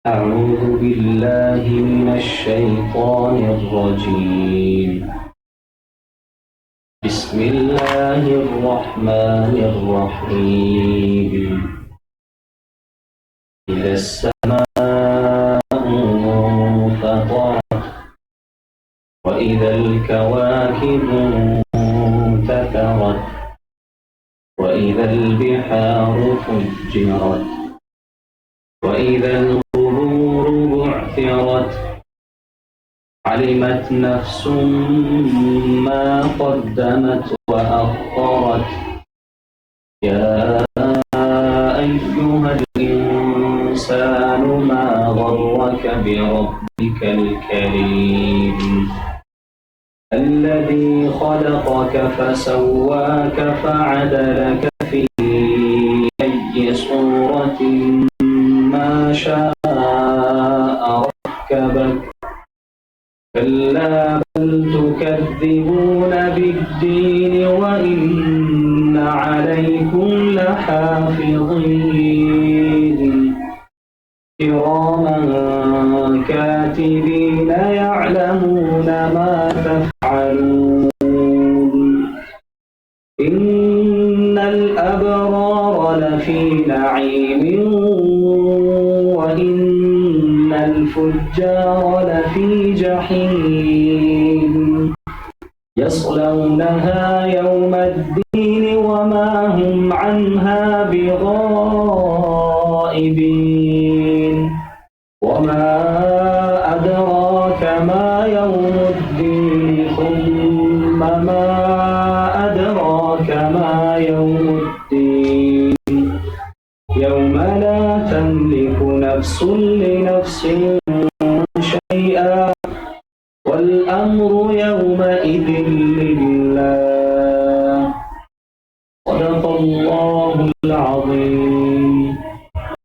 أعوذ بالله من الشيطان الرجيم. بسم الله الرحمن الرحيم. إذا السماء انفطرت وإذا الكواكب انتثرت وإذا البحار فجرت وإذا القبور بعثرت علمت نفس ما قدمت وأخرت يا أيها الإنسان ما غرك بربك الكريم الذي خلقك فسواك فعدلك في أي صورة ما شاء ركبك كلا بل تكذبون بالدين وإن عليكم لحافظين كراما كاتبين يعلمون ما تفعلون إن الأبرار لفي نعيم وإن الفجار لفي جحيم يصلونها يوم الدين وما هم عنها بغائبين وما أدراك ما يوم الدين ثم ما أدراك ما يوم الدين يوم لا تملك نفس لنفس شيئا والأمر يومئذ لله صدق الله